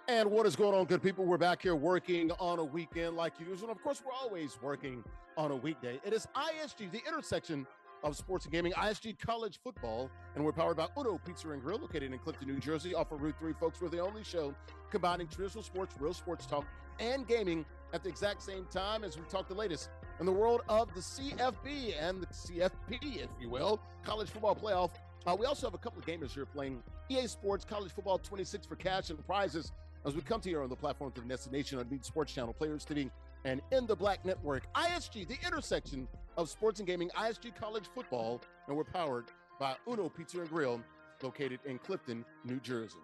And what is going on, good people? We're back here working on a weekend like usual. And of course, we're always working on a weekday. It is ISG, the intersection of sports and gaming, ISG College Football. And we're powered by Uno Pizza and Grill, located in Clifton, New Jersey, off of Route 3. Folks, we're the only show combining traditional sports, real sports talk, and gaming at the exact same time as we talk the latest in the world of the CFB and the CFP, if you will, College Football Playoff. We also have a couple of gamers here playing EA Sports College Football 26 for cash and prizes as we come to you on the platform to the NESN Nation on Beat Sports Channel, Players TV, and In the Black Network. ISG, the intersection of sports and gaming, ISG College Football, and we're powered by Uno Pizza and Grill, located in Clifton, New Jersey.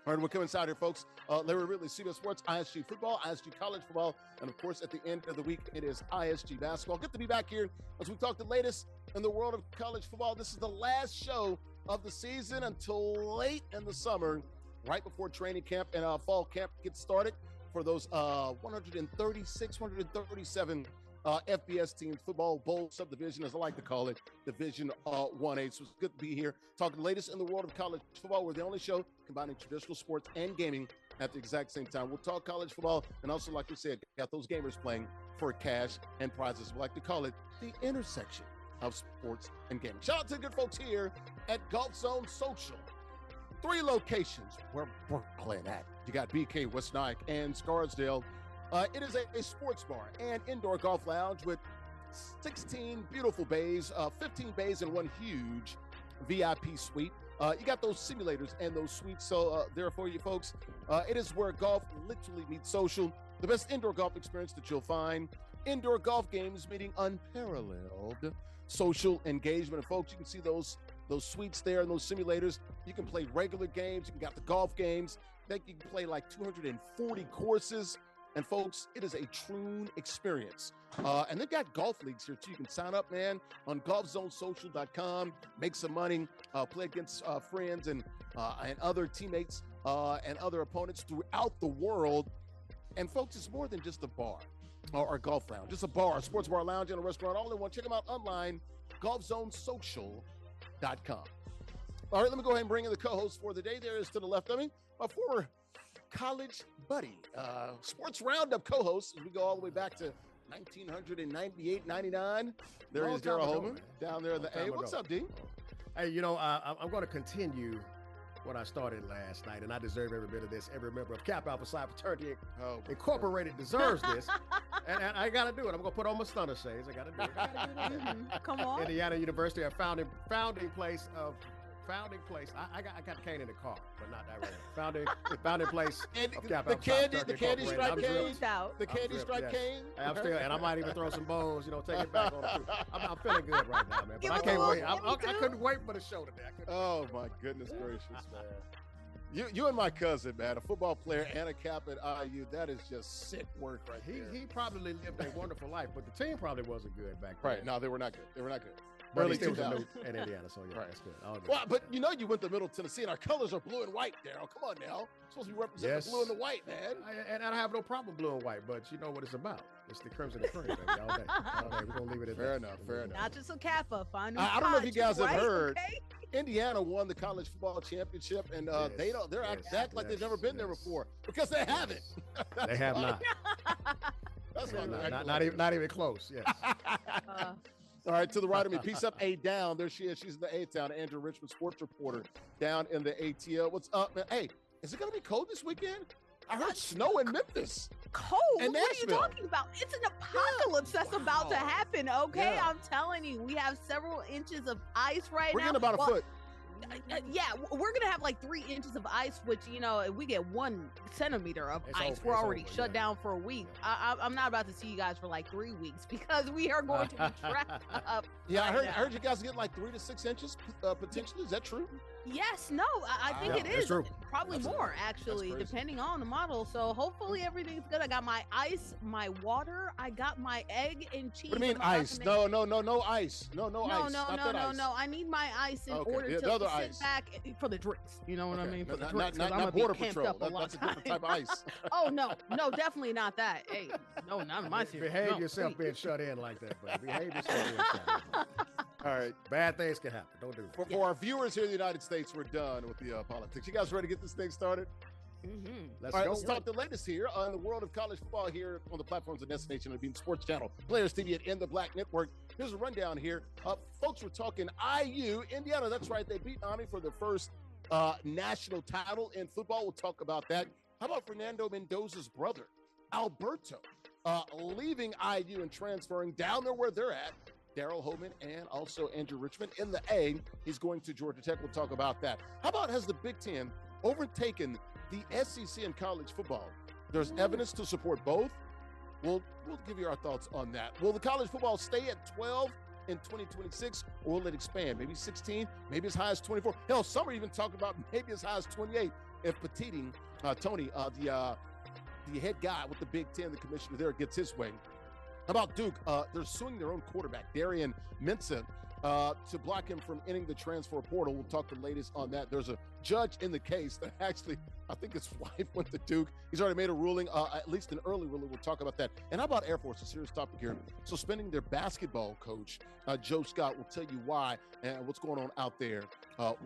All right, we'll come inside here, folks. Larry Ridley, CBS Sports, ISG Football, ISG College Football, and of course, at the end of the week, it is ISG Basketball. Good to be back here as we talk the latest in the world of college football. This is the last show of the season until late in the summer, right before training camp and fall camp gets started for those 136, 137 FBS teams, football bowl subdivision, as I like to call it, Division 1A. So it's good to be here talking the latest in the world of college football. We're the only show combining traditional sports and gaming at the exact same time. We'll talk college football and also, like we said, got those gamers playing for cash and prizes. We like to call it the intersection of sports and gaming. Shout out to the good folks here at Golf Zone Social. 3 locations where Brooklyn at. You got BK, West Nyack, and Scarsdale. It is a sports bar and indoor golf lounge with 16 beautiful bays, 15 bays, and one huge VIP suite. You got those simulators and those suites, so there for you folks. It is where golf literally meets social. The best indoor golf experience that you'll find. Indoor golf games meeting unparalleled social engagement. And folks, you can see those suites there and those simulators. You can play regular games. You can got the golf games. Then you can play like 240 courses. And folks, it is a true experience. And they've got golf leagues here too. You can sign up, man, on golfzonesocial.com, make some money, play against friends and other teammates and other opponents throughout the world. And folks, it's more than just a bar or a golf lounge. It's a bar, a sports bar, lounge, and a restaurant all in one. Check them out online, golfzonesocial.com. All right, let me go ahead and bring in the co-host for the day. There is to the left of me, my former college buddy, sports roundup co-host, as we go all the way back to 1998, 99. There is Daryl Holman down there in the A. What's up, D? Hey, I'm going to continue what I started last night, and I deserve every bit of this. Every member of Kappa Alpha Psi Fraternity Incorporated deserves this, and I got to do it. I'm going to put on my stunner shades. I got to do it. Come on. Indiana University, a founding place. I got cane in the car, but not that right. Founding place of Kappa the candy stripe cane. The candy stripe cane. I'm still, and I might even throw some bones. Take it back on the truth. I'm feeling good right now, man. But I can't wait. I couldn't wait for the show today. Oh my goodness gracious, man. You and my cousin, man, a football player and a cap at IU. That is just sick work right there. He probably lived a wonderful life, but the team probably wasn't good back then. Right. No, they were not good. Early 2000s in Indiana, so yeah, right. That's good. Well, but you went to Middle Tennessee, and our colors are blue and white, Daryl. Come on now. You're supposed to be representing the blue and the white, man. And I have no problem blue and white, but you know what it's about. It's the crimson and cream, baby, all day. All day. We're going to leave it at fair that. Enough. Not just a Kappa. I don't know if you guys have heard. Okay? Indiana won the college football championship, and they're act like they've never been there before because they haven't. They have not. That's why not even close. Yes. All right, to the right of me, piece up, A down. There she is. She's in the A-Town. Andrea, Richmond sports reporter down in the ATL. What's up, man? Hey, is it going to be cold this weekend? I heard snow in Memphis. Cold? What are you talking about? It's an apocalypse that's about to happen, okay? Yeah. I'm telling you, we have several inches of ice right now. We're getting about a foot. Yeah, we're going to have like 3 inches of ice, which, if we get 1 centimeter of ice, we're already shut down for a week. I'm not about to see you guys for like 3 weeks because we are going to be trapped up. Yeah, I heard you guys get like 3 to 6 inches potentially. Is that true? Yes, no, I think it is. True. Probably more, actually, depending on the model. So hopefully everything's good. I got my ice, my water. I got my egg and cheese. What do you mean ice? No ice. No ice. No. I need my ice in order to sit back for the drinks. You know what I mean? For the drinks. Not Border Patrol. That's a different type of ice. Oh, no, definitely not that. Hey, no, not in my series. Behave yourself being shut in like that, buddy. Behave yourself being shut in. All right. Bad things can happen. Don't do it. For our viewers here in the United States, we're done with the politics. You guys ready to get this thing started? Let's talk the latest here on the world of college football here on the platforms of NESN and Beam Sports Channel, Players TV and In the Black Network. Here's a rundown here. Folks, we're talking IU, Indiana. That's right. They beat Army for their first national title in football. We'll talk about that. How about Fernando Mendoza's brother, Alberto, leaving IU and transferring down there where they're at? Daryl, Holman, and also Andrea Richmond in the A. He's going to Georgia Tech. We'll talk about that. How about has the Big Ten overtaken the SEC in college football? There's evidence to support both. We'll give you our thoughts on that. Will the college football stay at 12 in 2026, or will it expand? Maybe 16, maybe as high as 24. Hell, some are even talking about maybe as high as 28 if Petiting, Tony, the head guy with the Big Ten, the commissioner there, gets his way. How about Duke? They're suing their own quarterback, Darian Mensah, to block him from entering the transfer portal. We'll talk the latest on that. There's a judge in the case that actually, I think his wife went to Duke. He's already made a ruling, at least an early ruling. We'll talk about that. And how about Air Force? A serious topic here. Suspending their basketball coach, Joe Scott, will tell you why and what's going on out there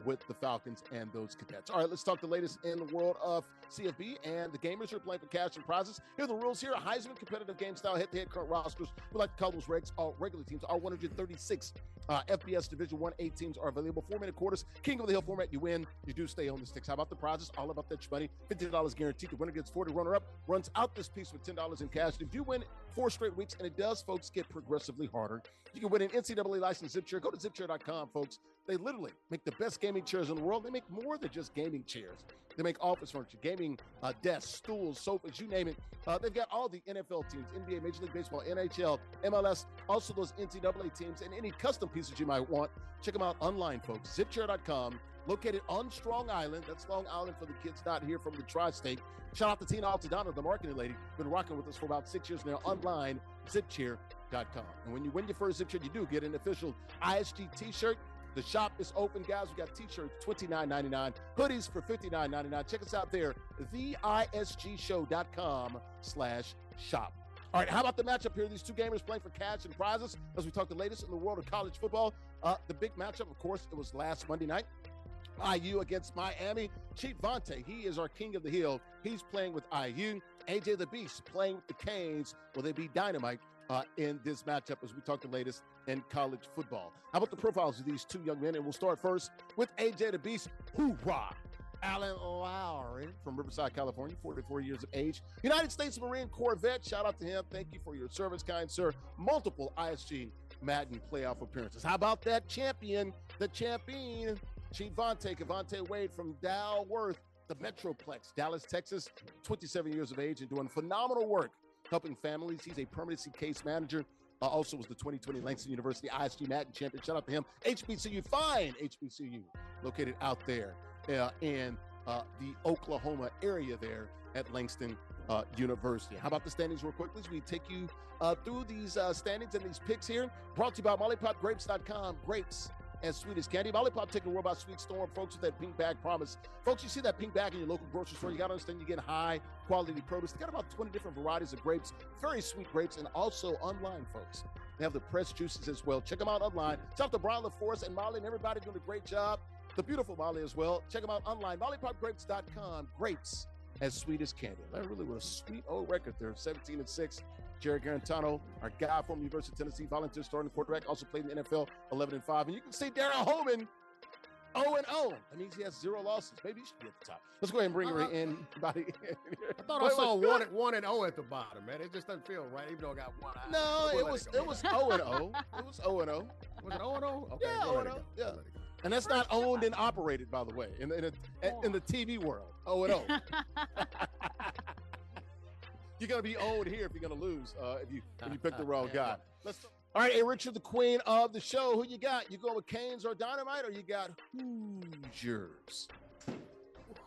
with the Falcons and those cadets. All right, let's talk the latest in the world of CFB, and the gamers are playing for cash and prizes. Here are the rules here. A Heisman competitive game style head-to-head current rosters. We like to call those regs. All regular teams are 136. FBS Division 1A teams are available. 4-minute quarters. King of the Hill format. You win. You do stay on the sticks. How about the prizes? All about that money. $50 guaranteed. The winner gets 40. Runner-up runs out this piece with $10 in cash. If you win 4 straight weeks, and it does, folks, get progressively harder, you can win an NCAA licensed zip chair. Go to zipchair.com, folks. They literally make the best gaming chairs in the world. They make more than just gaming chairs. They make office furniture, gaming desks, stools, sofas, you name it. They've got all the NFL teams, NBA, Major League Baseball, NHL, MLS, also those NCAA teams, and any custom pieces you might want. Check them out online, folks. Zipchair.com, located on Strong Island. That's Long Island for the kids not here from the tri-state. Shout out to Tina Altadonna, the marketing lady. Been rocking with us for about 6 years now. Online, zipchair.com. And when you win your first zip chair, you do get an official ISG t-shirt. The shop is open, guys. We got t-shirts, $29.99, hoodies for $59.99. Check us out there, theisgshow.com/shop. All right, how about the matchup here? These two gamers playing for cash and prizes as we talk the latest in the world of college football. The big matchup, of course, it was last Monday night. IU against Miami. ChiefVonte, he is our king of the hill. He's playing with IU. AJ the Beast playing with the Canes. Will they be dynamite in this matchup as we talk the latest in college football? How about the profiles of these two young men? And we'll start first with AJ the Beast. Hoorah! Alan Lowry from Riverside, California, 44 years of age. United States Marine Corps vet. Shout out to him. Thank you for your service, kind sir. Multiple ISG Madden playoff appearances. How about that champion, the champion, ChiefVonte, Cavante Wade from Dalworth, the Metroplex, Dallas, Texas, 27 years of age and doing phenomenal work helping families. He's a permanency case manager. Also was the 2020 Langston University ISG Madden champion. Shout out to him. HBCU, fine HBCU, located out there in the Oklahoma area there at Langston University. How about the standings real quickly as we take you through these standings and these picks here? Brought to you by MollyPopGrapes.com. Grapes as sweet as candy. Mollipop taking the world by sweet storm, folks, with that pink bag promise. Folks, you see that pink bag in your local grocery store, you got to understand you're getting high quality produce. They got about 20 different varieties of grapes, very sweet grapes, and also online, folks. They have the pressed juices as well. Check them out online. Shout out to Brian LaForce and Molly and everybody doing a great job. The beautiful Molly as well. Check them out online. MollyPopGrapes.com. Grapes as sweet as candy. That really was a sweet old record there. 17-6. Jerry Garantano, our guy from University of Tennessee, volunteer starting quarterback, also played in the NFL, 11-5. And you can see Daryl Holman, 0-0. That means he has 0 losses. Maybe he should be at the top. Let's go ahead and bring her in. I thought I saw 1-0 at the bottom, man. It just doesn't feel right, even though I got one eye. No, it was 0-0. It was 0-0. Was it 0-0? Okay, yeah, 0-0. Yeah. And that's not owned and operated, by the way, in the TV world. 0-0. You're going to be owned here if you're going to lose if you pick the wrong guy. All right, hey, Richard, the queen of the show. Who you got? You go with Canes or Dynamite, or you got Hoosiers?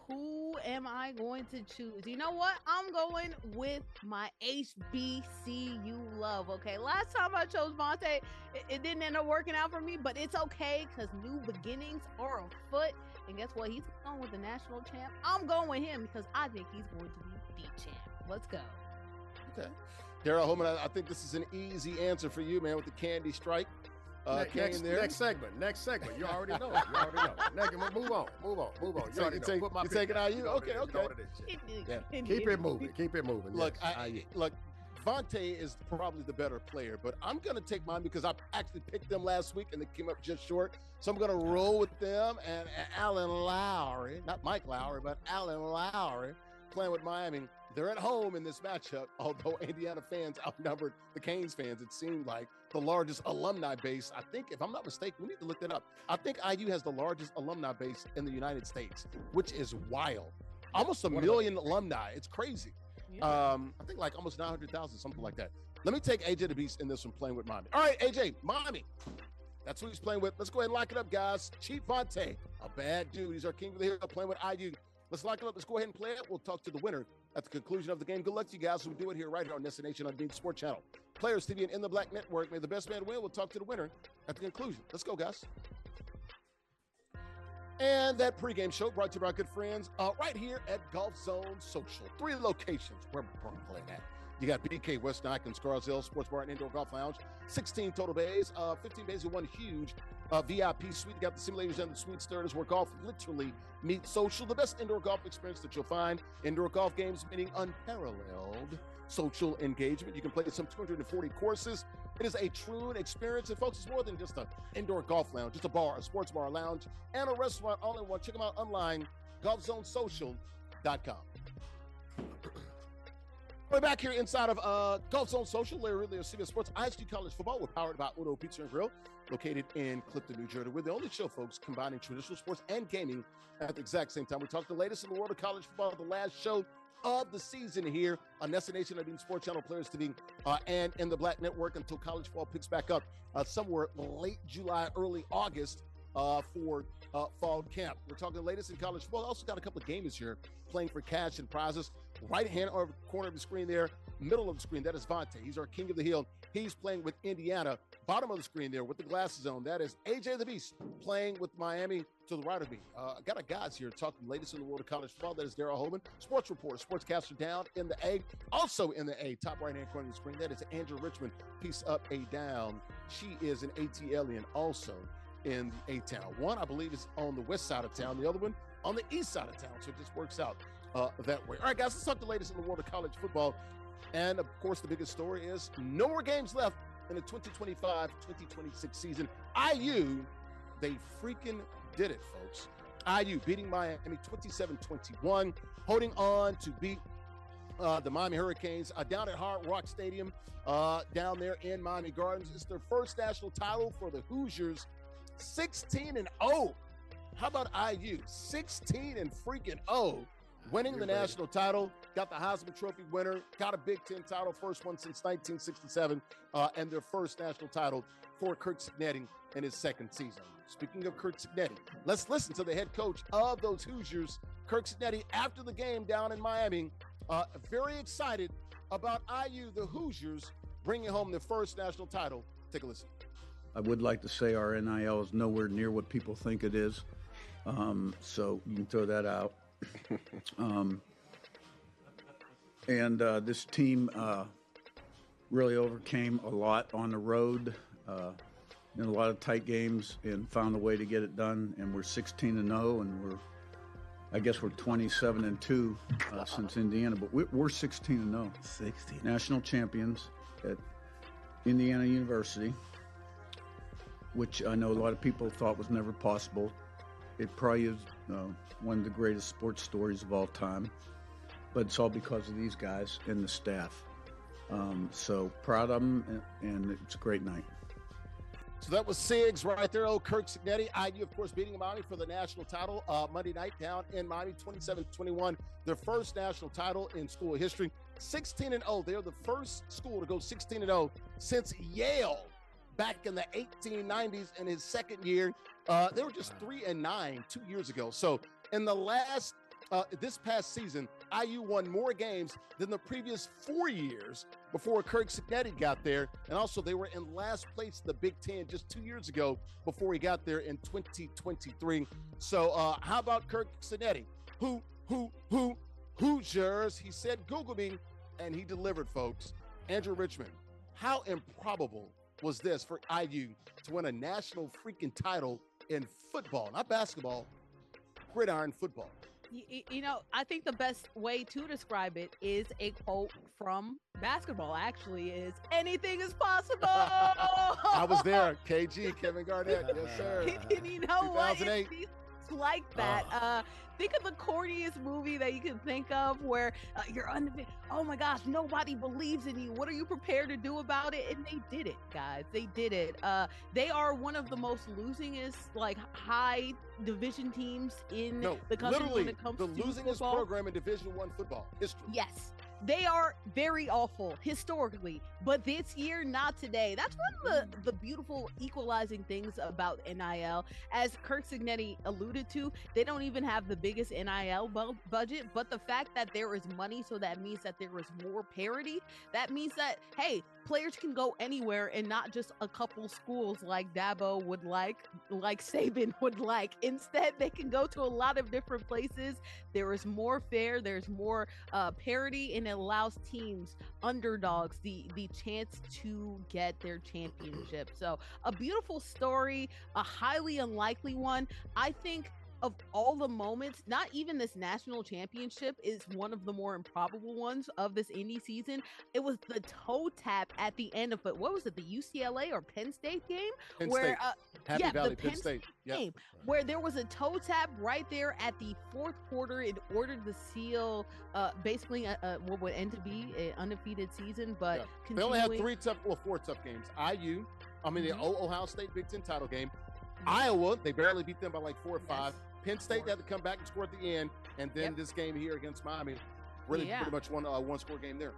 Who am I going to choose? You know what? I'm going with my HBCU love, okay? Last time I chose Vonte, it didn't end up working out for me, but it's okay because new beginnings are afoot. And guess what? He's going with the national champ. I'm going with him because I think he's going to be the champ. Let's go. Okay. Daryl Holman, I think this is an easy answer for you, man, with the Candy Strike. Next segment. You already know. Move on. You taking IU? Okay. Yeah. Keep it moving. Look, Vonte is probably the better player, but I'm going to take mine because I actually picked them last week and they came up just short. So I'm going to roll with them and Allen Lowry, not Mike Lowry, but Allen Lowry playing with Miami. They're at home in this matchup, although Indiana fans outnumbered the Canes fans. It seemed like the largest alumni base. I think, if I'm not mistaken, we need to look that up. I think IU has the largest alumni base in the United States, which is wild. Almost a million alumni. It's crazy. Yeah. I think like almost 900,000, something like that. Let me take AJ the Beast in this one, playing with Miami. All right, AJ, Miami. That's who he's playing with. Let's go ahead and lock it up, guys. ChiefVonte, a bad dude. He's our king of the hill, playing with IU. Let's lock it up. Let's go ahead and play it. We'll talk to the winner at the conclusion of the game. Good luck to you guys. We'll do it here right here on NESN Nation on Bean Sport Channel. Players TV and In the Black Network. May the best man win. We'll talk to the winner at the conclusion. Let's go, guys. And that pregame show brought to you by our good friends right here at Golf Zone Social. 3 locations where we're playing at. You got BK West Icon, Scarsdale Sports Bar and Indoor Golf Lounge. 16 total bays, 15 bays and 1 huge VIP suite. You got the simulators and the suite starters where golf literally meets social. The best indoor golf experience that you'll find. Indoor golf games meaning unparalleled social engagement. You can play some 240 courses. It is a true experience. And folks, it's more than just an indoor golf lounge. It's a bar, a sports bar, a lounge, and a restaurant all in one. Check them out online, golfzonesocial.com. We're back here inside of Golf Zone Social, Larry Ridley of CBS Sports. ISG College Football. We're powered by Uno Pizza and Grill, located in Clifton, New Jersey. We're the only show, folks, combining traditional sports and gaming at the exact same time. We talk the latest in the world of college football, the last show of the season here on NESN Nation of Bean Sports Channel, Players TV, and in the Black Network until college football picks back up somewhere late July, early August for fall camp. We're talking the latest in college football. Also got a couple of gamers here playing for cash and prizes. Right hand or corner of the screen there, middle of the screen, that is Vonte. He's our king of the hill. He's playing with Indiana. Bottom of the screen there with the glasses on, that is AJ the Beast playing with Miami to the right of me. Got a guys here talking the latest in the world of college football. That is Daryl Holman, sports reporter, sportscaster down in the A. Also in the A, top right-hand corner of the screen, that is Andrea Richmond, piece up, A down. She is an AT alien also in the A-town. One, I believe, is on the west side of town. The other one on the east side of town. So it just works out that way. All right, guys, let's talk the latest in the world of college football. And, of course, the biggest story is no more games left in the 2025-2026 season. IU, they freaking did it, folks. IU beating Miami 27-21, holding on to beat the Miami Hurricanes down at Hard Rock Stadium down there in Miami Gardens. It's their first national title for the Hoosiers, 16-0. How about IU? 16-0. Winning the national title, got the Heisman Trophy winner, got a Big Ten title, first one since 1967, and their first national title for Kirk Cignetti in his second season. Speaking of Kirk Cignetti, let's listen to the head coach of those Hoosiers, Kirk Cignetti, after the game down in Miami. Very excited about IU, the Hoosiers, bringing home their first national title. Take a listen. I would like to say our NIL is nowhere near what people think it is, so you can throw that out. This team really overcame a lot on the road in a lot of tight games and found a way to get it done. And we're 16-0, and I guess we're 27-2 since Indiana, but we're 16-0. 16 national champions at Indiana University, which I know a lot of people thought was never possible. It probably is one of the greatest sports stories of all time, but it's all because of these guys and the staff. So proud of them, and it's a great night. So that was Siggs right there, old Kirk Cignetti. IU, of course, beating Miami for the national title Monday night down in Miami, 27-21, their first national title in school history. 16-0. They're the first school to go 16-0 since Yale back in the 1890s in his second year. They were just 3-9 2 years ago. So in the last, this past season, IU won more games than the previous 4 years before Kirk Cignetti got there. And also they were in last place in the Big Ten just 2 years ago before he got there in 2023. So how about Kirk Cignetti? Hoosiers? He said, Google me, and he delivered, folks. Andrew Richmond, how improbable was this for IU to win a national freaking title in football, not basketball, gridiron football. You know, I think the best way to describe it is a quote from basketball, actually, is anything is possible. I was there. KG, Kevin Garnett. Yes, sir. And you know what? It's like that. Think of the corniest movie that you can think of where you're oh my gosh, nobody believes in you. What are you prepared to do about it? And they did it, guys. They did it. They are one of the most losingest, like, high division teams in the country when it comes to the losingest program in Division I football history. Yes. They are very awful historically, but this year, not today. That's one of the beautiful equalizing things about NIL. As Kirk Cignetti alluded to, they don't even have the biggest NIL budget, but the fact that there is money, so that means that there is more parity. That means that, hey, players can go anywhere and not just a couple schools like Dabo would like Saban would like. Instead, they can go to a lot of different places. There is more fair, there's more parity, and it allows teams, underdogs, the chance to get their championship. So a beautiful story, a highly unlikely one. I think of all the moments, not even this national championship is one of the more improbable ones of this Indy season. It was the toe tap at the end of it. What was it? The UCLA or Penn State game? Penn State. Happy Valley, the Penn State game, where there was a toe tap right there at the fourth quarter in order to seal basically what would end to be an undefeated season. But they only had four tough games. IU, the Ohio State Big Ten title game. Iowa, they barely beat them by like 4 or 5. Penn State had to come back and score at the end, and then this game here against Miami, pretty much one-score game there.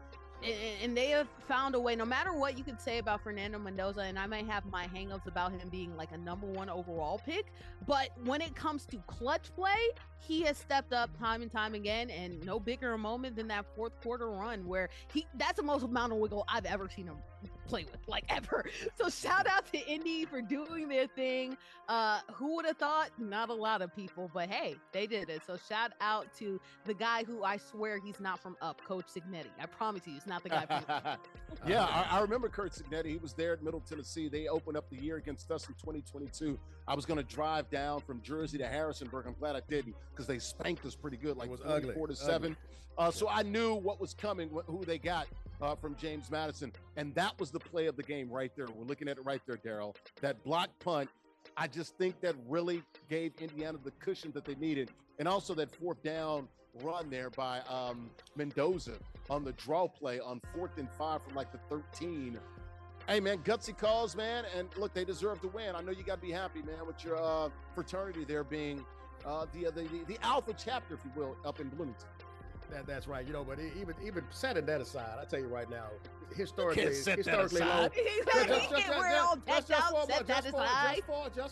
And they have found a way, no matter what you could say about Fernando Mendoza, and I may have my hangups about him being like a number 1 overall pick, but when it comes to clutch play, he has stepped up time and time again, and no bigger a moment than that fourth quarter run where that's the most amount of wiggle I've ever seen him play with, like ever. So shout out to Indy for doing their thing. Who would have thought? Not a lot of people, but hey, they did it. So shout out to the guy who I swear he's not from up, Coach Cignetti. I promise you, he's not the guy from I remember Kurt Cignetti. He was there at Middle Tennessee. They opened up the year against us in 2022. I was going to drive down from Jersey to Harrisonburg. I'm glad I didn't, because they spanked us pretty good, like 4-7. So I knew what was coming, who they got from James Madison. And that was the play of the game right there. We're looking at it right there, Daryl. That block punt, I just think that really gave Indiana the cushion that they needed. And also that fourth down run there by Mendoza on the draw play on 4th and 5 from like the 13. Hey, man, gutsy calls, man. And look, they deserve to win. I know you got to be happy, man, with your fraternity there being the alpha chapter, if you will, up in Bloomington. That's right, but even setting that aside, I tell you right now, historically low. Just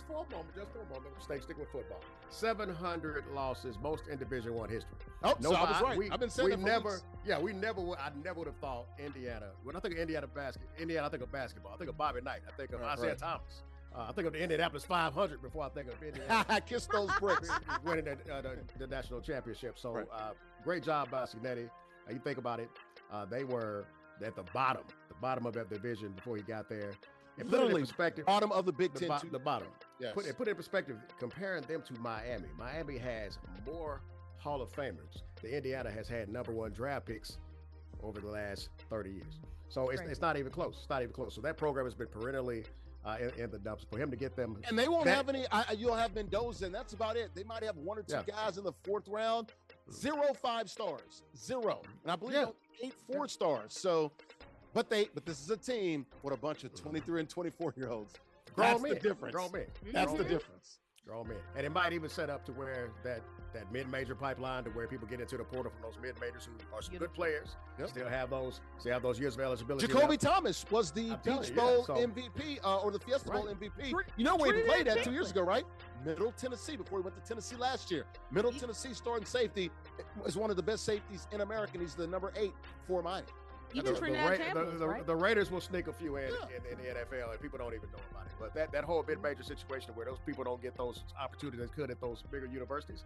for a moment, stick with football. 700 losses, most in Division I history. Oh, so I was right. I've been saying that for weeks. I never would have thought Indiana. When I think of Indiana, I think of basketball. I think of Bobby Knight. I think of Isaiah Thomas. I think of the Indianapolis 500 before I think of Indiana. I kiss those bricks. Winning the national championship. So great job by Cignetti. You think about it, they were at the bottom of that division before he got there. And put it in perspective, bottom of the Big Ten. The bottom. Yes. Put it in perspective, comparing them to Miami. Miami has more Hall of Famers. The Indiana has had number 1 draft picks over the last 30 years. So it's not even close. It's not even close. So that program has been perennially in the dumps. For him to get them, and they won't have any. You'll have Mendoza, and that's about it. They might have 1 or 2 guys in the 4th round. 0 5-stars, 0, and I believe 8 4-stars. So, but this is a team with a bunch of 23 and 24-year-olds. That's the difference. Grown men. That's the difference. Grown men, and it might even set up to where that mid-major pipeline, to where people get into the portal from those mid-majors who are some good players. Still have those years of eligibility. Jacoby Thomas was the Peach Bowl MVP or the Fiesta Bowl MVP. You know where he played at 2 years ago, right? Middle Tennessee, before he went to Tennessee last year. Middle Tennessee starting safety is one of the best safeties in America. He's the number 8 for Miami. Even Trinidad Champions, right? The Raiders will sneak a few in the NFL, and people don't even know about it. But that whole mid-major situation where those people don't get those opportunities that could at those bigger universities,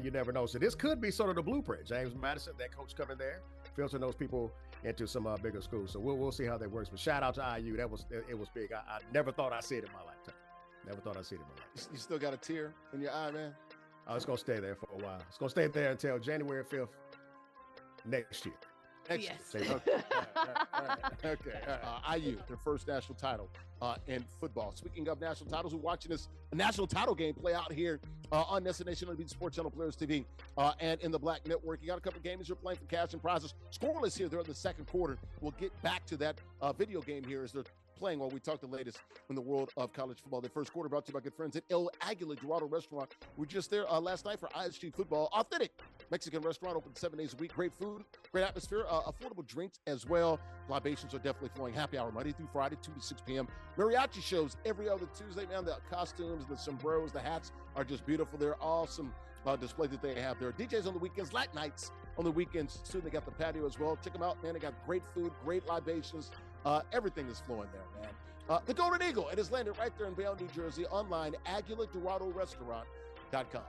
you never know. So this could be sort of the blueprint. James Madison, that coach coming there, filtering those people into some bigger schools. So we'll see how that works. But shout out to IU. It was big. I never thought I'd see it in my lifetime. Never thought I'd see it in my life. You still got a tear in your eye, man? Oh, it's going to stay there for a while. It's going to stay there until January 5th next year. Yes. Okay. All right. Okay. IU, their first national title in football. Speaking of national titles, we're watching this national title game play out here on NESN on the Sports Channel, Players TV, and in the Black Network. You got a couple of games you're playing for cash and prizes. Scoreless here. They're in the second quarter. We'll get back to that video game here as they're playing while we talk the latest in the world of college football. The first quarter brought to you by good friends at El Aguila Dorado Restaurant. We were just there last night for ISG football. Authentic Mexican restaurant, open 7 days a week. Great food, great atmosphere, affordable drinks as well. Libations are definitely flowing. Happy hour Monday through Friday, 2 to 6 p.m. Mariachi shows every other Tuesday, man. The costumes, the sombreros, the hats are just beautiful. They're awesome display that they have there. DJs on the weekends, late nights on the weekends too. They got the patio as well. Check them out, man. They got great food, great libations. Everything is flowing there, man. The Golden Eagle, it is landed right there in Bayonne, New Jersey. Online, AguilaDoradoRestaurant.com.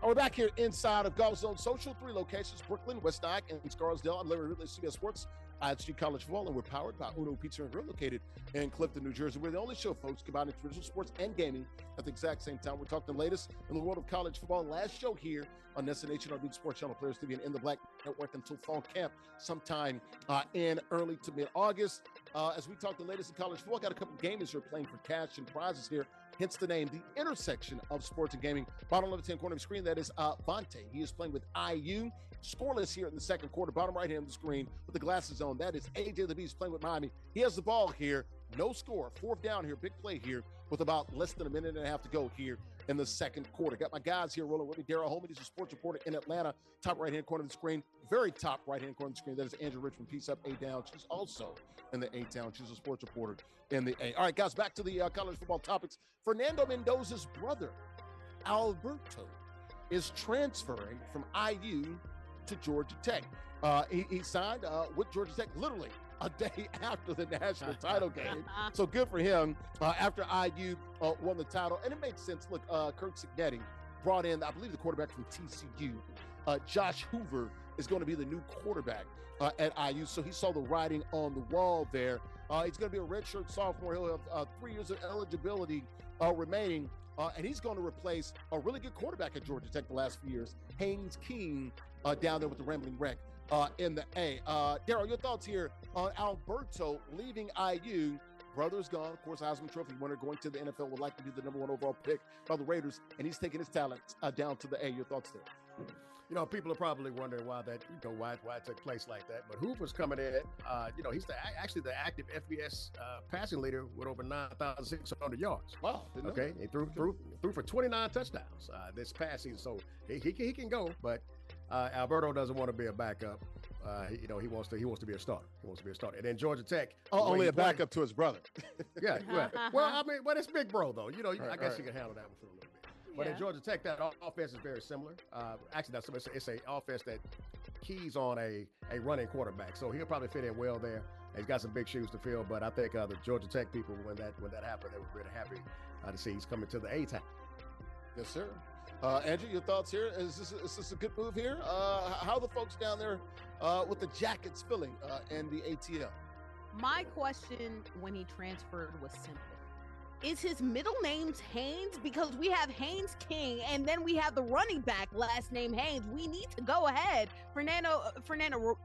We're back here inside of Golf Zone Social. 3 locations, Brooklyn, West Nyack, and Scarsdale. I'm Larry Ridley, CBS Sports, ISG College Football, and we're powered by Uno Pizza and Grill, located in Clifton, New Jersey. We're the only show, folks, combining traditional sports and gaming at the exact same time. We're talking the latest in the world of college football. Last show here on NESN on the Sports Channel, Players TV, and in the Black Network until fall camp sometime in early to mid-August. As we talk the latest in college football, got a couple of gamers who are playing for cash and prizes here. Hence the name, the intersection of sports and gaming. Bottom left-hand corner of the screen, that is ChiefVonte. He is playing with IU. Scoreless here in the second quarter. Bottom right hand of the screen with the glasses on. That is AJ the Beast playing with Miami. He has the ball here. No score. 4th down here. Big play here with about less than a minute and a half to go here in the second quarter. Got my guys here rolling with me. Daryl Holman, he's a sports reporter in Atlanta. Top right-hand corner of the screen. Very top right-hand corner of the screen. That is Andrea Richmond. Piece up, A down. She's also in the A town. She's a sports reporter in the A. All right, guys, back to the college football topics. Fernando Mendoza's brother, Alberto, is transferring from IU to Georgia Tech. He signed with Georgia Tech literally a day after the national title game. So good for him after IU won the title. And it makes sense. Look, Kirk Cignetti brought in, I believe, the quarterback from TCU. Josh Hoover is going to be the new quarterback at IU. So he saw the writing on the wall there. He's going to be a redshirt sophomore. He'll have 3 years of eligibility remaining. And he's going to replace a really good quarterback at Georgia Tech the last few years, Haynes King, down there with the Rambling Wreck in the A. Daryl, your thoughts here on Alberto leaving IU. Brother's gone. Of course, Heisman Trophy winner going to the NFL, will likely be the number 1 overall pick by the Raiders, and he's taking his talents down to the A. Your thoughts there? You know, people are probably wondering why that, why it took place like that. But Hoover's coming in. He's actually the active FBS passing leader with over 9,600 yards. Wow. Okay, he threw for 29 touchdowns this past season, so he can go. But Alberto doesn't want to be a backup. He wants to be a starter. He wants to be a starter. And then Georgia Tech. Only a backup to his brother. Yeah. Well, I mean, but it's Big Bro though. I guess you can handle that one for a little bit. But in Georgia Tech, that offense is very similar. Actually, it's an offense that keys on a running quarterback. So he'll probably fit in well there. He's got some big shoes to fill. But I think the Georgia Tech people, when that happened, they were really happy to see he's coming to the A-town. Yes, sir. Andrew, your thoughts here? Is this a good move here? How are the folks down there with the Jackets feeling in the ATL? My question when he transferred was simple. Is his middle name Haynes? Because we have Haynes King, and then we have the running back last name Haynes. We need to go ahead. Fernando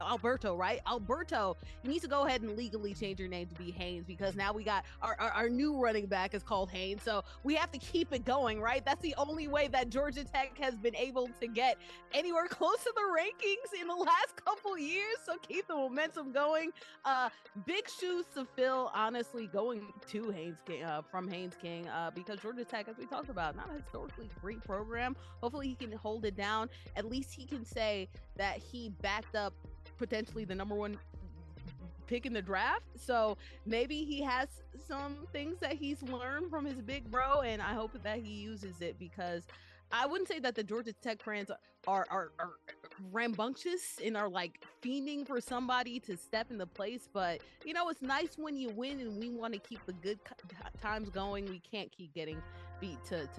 Alberto, right? Alberto, you need to go ahead and legally change your name to be Haynes, because now we got our new running back is called Haynes. So we have to keep it going, right? That's the only way that Georgia Tech has been able to get anywhere close to the rankings in the last couple years. So keep the momentum going. Big shoes to fill, honestly, going to Haynes King, from Haynes King, because Georgia Tech, as we talked about, not a historically great program. Hopefully he can hold it down. At least he can say that he backed up potentially the number 1 pick in the draft. So maybe he has some things that he's learned from his big bro, and I hope that he uses it, because I wouldn't say that the Georgia Tech fans are rambunctious and are like fiending for somebody to step in the place, but you know, it's nice when you win, and we want to keep the good times going. We can't keep getting beat to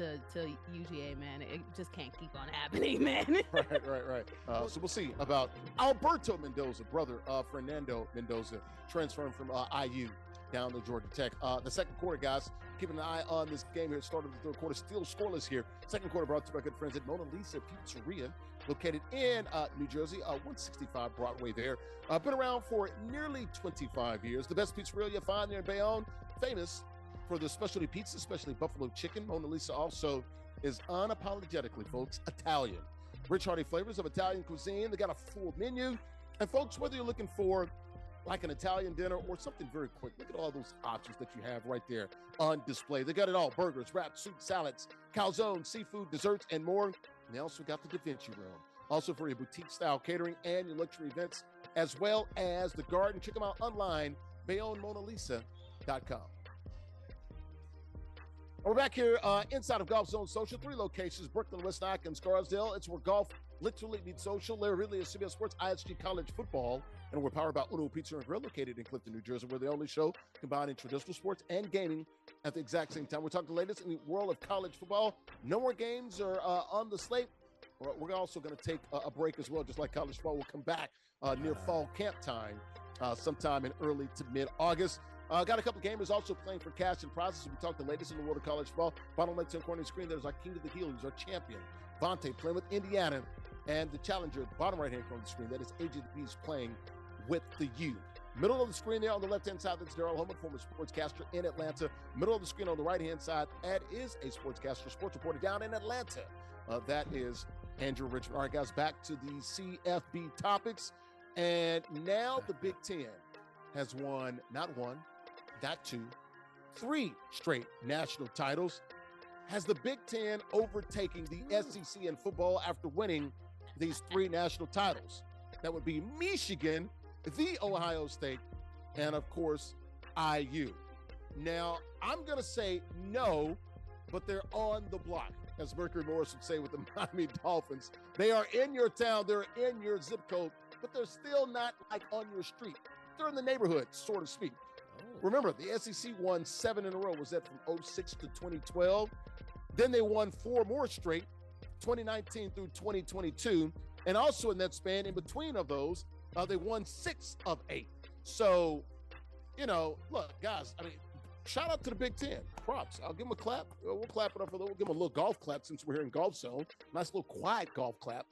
UGA, man. It just can't keep on happening, man. Right. So we'll see about Alberto Mendoza, brother of Fernando Mendoza, transferring from IU down to Georgia Tech. The second quarter, guys, keeping an eye on this game here. Start of the third quarter, still scoreless here. Second quarter brought to my good friends at Mona Lisa Pizzeria, located in New Jersey, 165 Broadway there. Been around for nearly 25 years. The best pizzeria you'll find there in Bayonne, famous for the specialty pizza, especially buffalo chicken. Mona Lisa also is unapologetically, folks, Italian. Rich, hearty flavors of Italian cuisine. They got a full menu. And folks, whether you're looking for like an Italian dinner or something very quick, look at all those options that you have right there on display. They got it all: burgers, wraps, soup, salads, calzone, seafood, desserts, and more. And they also got the Da Vinci Room, also for your boutique-style catering and your luxury events, as well as the garden. Check them out online, BayonneMonaLisa.com. We're back here inside of Golf Zone Social. 3 locations: Brooklyn, West Nyack, and Scarsdale. It's where golf literally meets social. Larry Ridley is CBS Sports ISG College Football, and we're powered by Uno Pizza and Grill, located in Clifton, New Jersey. We're the only show combining traditional sports and gaming at the exact same time. We're talking the latest in the world of college football. No more games are on the slate. We're also going to take a break as well, just like college football. We'll come back near fall camp time sometime in early to mid-August. Got a couple of gamers also playing for cash and prizes. We talked the latest in the world of college football. Bottom left-hand corner of the screen, there's our king of the hill. He's our champion, Vonte, playing with Indiana. And the challenger at the bottom right-hand corner of the screen, that is AJ the Beast, playing with the U. Middle of the screen there on the left-hand side, that's Daryl, Holman, former sportscaster in Atlanta. Middle of the screen on the right-hand side, that is a sportscaster, sports reporter down in Atlanta. That is Andrea, Richmond. All right, guys, back to the CFB topics. And now the Big Ten has won not one, not two, 3 straight national titles. Has the Big Ten overtaking the SEC in football after winning these 3 national titles? That would be Michigan, the Ohio State, and of course, IU. Now, I'm going to say no, but they're on the block, as Mercury Morris would say with the Miami Dolphins. They are in your town, they're in your zip code, but they're still not like on your street. They're in the neighborhood, so to speak. Remember, the SEC won 7 in a row. Was that from 2006 to 2012? Then they won 4 more straight, 2019 through 2022. And also in that span, in between of those, they won 6 of 8. So, you know, look, guys, I mean, shout out to the Big Ten. Props. I'll give them a clap. We'll clap it up for a little. We'll give them a little golf clap since we're here in Golf Zone. Nice little quiet golf clap.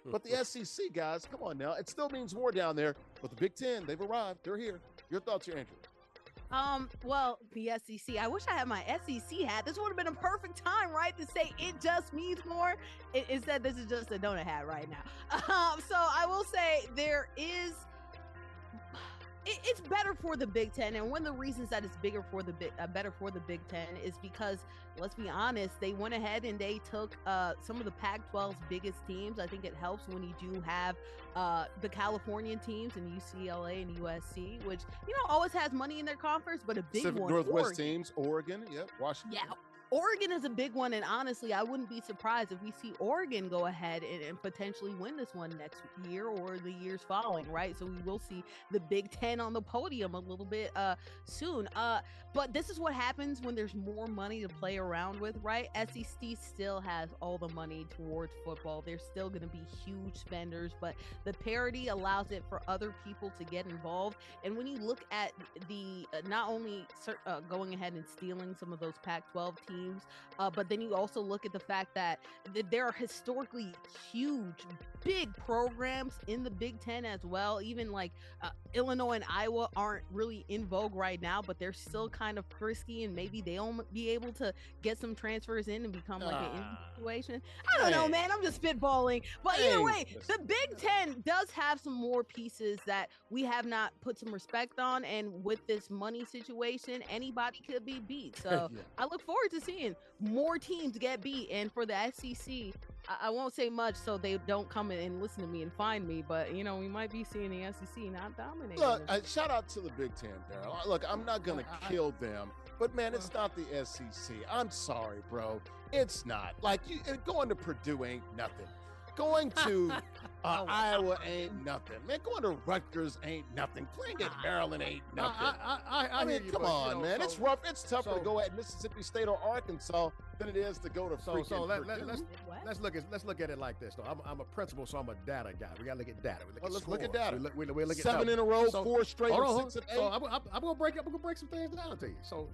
But the SEC, guys, come on now. It still means more down there. But the Big Ten, they've arrived. They're here. Your thoughts here, Andrew? Well, the SEC, I wish I had my SEC hat. This would have been a perfect time, right, to say it just means more. Instead, this is just a donut hat right now. So I will say it's better for the Big Ten, and one of the reasons that it's better for the Big Ten is because, let's be honest, they went ahead and they took some of the Pac-12's biggest teams. I think it helps when you do have the Californian teams and UCLA and USC, which, you know, always has money in their conference, but a big Pacific one. Northwest Oregon. teams, Oregon, Washington. Yeah. Oregon is a big one, and honestly, I wouldn't be surprised if we see Oregon go ahead and potentially win this one next year or the years following, right? So we will see the Big Ten on the podium a little bit soon. But this is what happens when there's more money to play around with, right? SEC still has all the money towards football. They're still going to be huge spenders, but the parity allows it for other people to get involved. And when you look at the not only going ahead and stealing some of those Pac-12 teams, but then you also look at the fact that there are historically huge, big programs in the Big Ten as well. Even like Illinois and Iowa aren't really in vogue right now, but they're still kind of frisky, and maybe they'll be able to get some transfers in and become like an situation. I don't know, man. I'm just spitballing. But either way, the Big Ten does have some more pieces that we have not put some respect on, and with this money situation, anybody could be beat. So I look forward to seeing more teams get beat. And for the SEC, I won't say much so they don't come in and listen to me and find me, but, you know, we might be seeing the SEC not dominating. Look, shout out to the Big Ten, Daryl. Look, I'm not going to kill them But man, it's not the SEC. I'm sorry, bro. It's not. Like, going to Purdue ain't nothing. Going to Iowa ain't nothing. Man, going to Rutgers ain't nothing. Playing at Maryland ain't nothing. I mean, come on, man. It's rough. It's tougher to go at Mississippi State or Arkansas than it is to go to freaking Purdue. Let's look at it like this, though. I'm a principal, so I'm a data guy. We got to look at data. Let's look at data. We look at 7 in a row, 4 straight, 6 and 8. So I'm gonna break some things down to you. So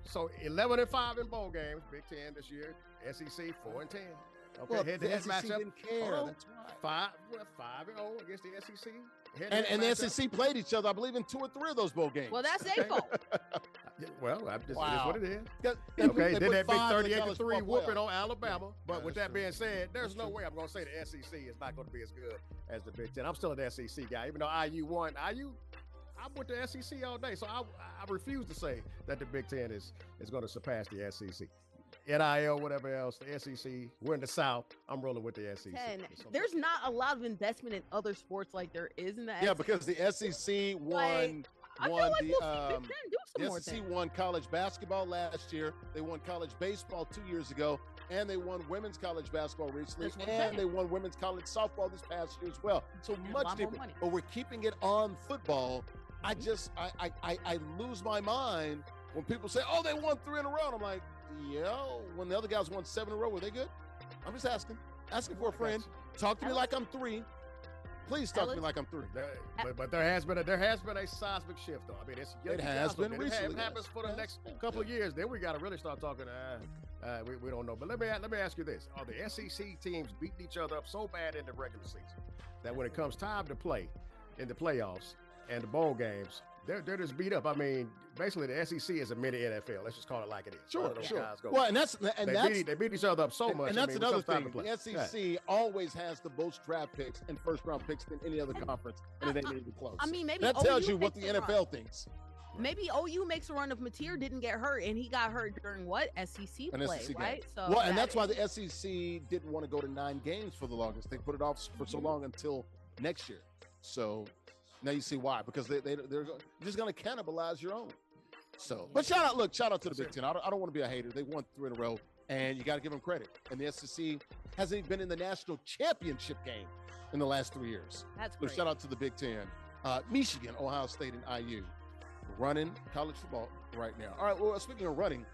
11-5 in bowl games, Big Ten this year. SEC 4-10. Okay, well, head-to-head the SEC matchup. Didn't care. That's why. 5-0 against the SEC. And the SEC played each other, I believe, in 2 or 3 of those bowl games. Well, that's their fault. Well, it is what it is. Okay, then that big 38-3 whooping on Alabama. But with that being said, there's no way I'm going to say the SEC is not going to be as good as the Big Ten. I'm still an SEC guy, even though IU won. I'm with the SEC all day, so I refuse to say that the Big Ten is going to surpass the SEC. NIL, whatever else, the SEC, we're in the South. I'm rolling with the SEC. There's not a lot of investment in other sports like there is in the SEC. Yeah, because the SEC won the SEC won college basketball last year. They won college baseball 2 years ago, and they won women's college basketball recently, and they won women's college softball this past year as well. So much different. But we're keeping it on football. I lose my mind when people say, "Oh, they won 3 in a row." And I'm like, yeah, when the other guys won 7 in a row, were they good? I'm just asking for a friend. Talk to me like I'm 3. Please talk to me like I'm 3. But there has been a seismic shift, though. I mean, it has been recently. It happens for the next couple of years. Then we got to really start talking. We don't know. But let me ask you this: are the SEC teams beating each other up so bad in the regular season that when it comes time to play in the playoffs and the bowl games, they're just beat up? I mean, basically the SEC is a mini NFL. Let's just call it like it is. Sure. Well, they beat each other up so much. And that's another thing. The SEC always has the most draft picks and first-round picks than any other conference, and it ain't even close. I mean, maybe that tells you what the NFL thinks. Maybe OU makes a run if Mateer didn't get hurt, and he got hurt during what? SEC play, right? So well, and that's why the SEC didn't want to go to 9 games for the longest. They put it off for so long until next year. So now you see why, because they're just going to cannibalize your own. So, but shout out to the Big Ten. I don't want to be a hater. They won 3 in a row, and you got to give them credit. And the SEC hasn't even been in the national championship game in the last 3 years. That's great. So shout out to the Big Ten. Michigan, Ohio State, and IU running college football right now. All right, well, speaking of running,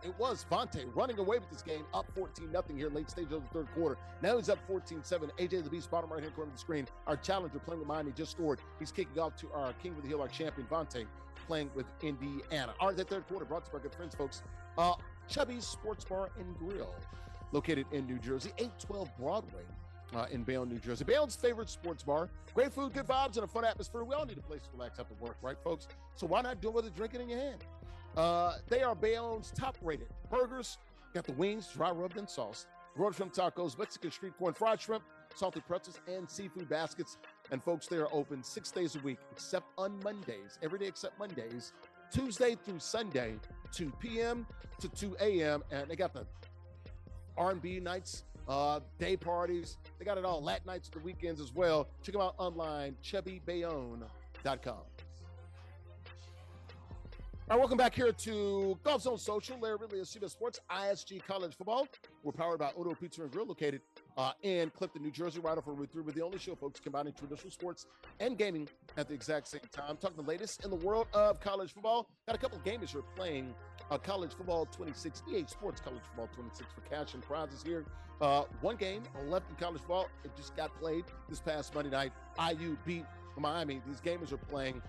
it was ChiefVonte running away with this game, up 14-0 here, late stage of the third quarter. Now he's up 14-7. AJ the Beast, bottom right-hand corner of the screen. Our challenger playing with Miami just scored. He's kicking off to our King of the Hill, our champion, ChiefVonte, playing with Indiana. All right, that third quarter brought to our good friends, folks. Chubby's Sports Bar and Grill, located in New Jersey, 812 Broadway. In Bayonne, New Jersey. Bayonne's favorite sports bar. Great food, good vibes, and a fun atmosphere. We all need a place to relax after work, right, folks? So why not do it with a drink in your hand? They are Bayonne's top-rated burgers. Got the wings, dry rubbed and sauced. Grilled shrimp tacos, Mexican street corn, fried shrimp, salty pretzels, and seafood baskets. And, folks, they are open 6 days a week, except on Mondays. Every day except Mondays. Tuesday through Sunday, 2 p.m. to 2 a.m. And they got the R&B nights, day parties. They got it all. Latin nights at the weekends as well. Check them out online, chubbybayonne.com. All right, welcome back here to Golf Zone Social. Larry Ridley of CBS Sports, ISG College Football. We're powered by Uno Pizza and Grill, located in Clifton, New Jersey, right off of Route 3. We're the only show, folks, combining traditional sports and gaming at the exact same time. Talking the latest in the world of college football. Got a couple of gamers who are playing College Football 26, EA Sports College Football 26 for cash and prizes here. One game left in college football. It just got played this past Monday night. IU beat Miami. These gamers are playing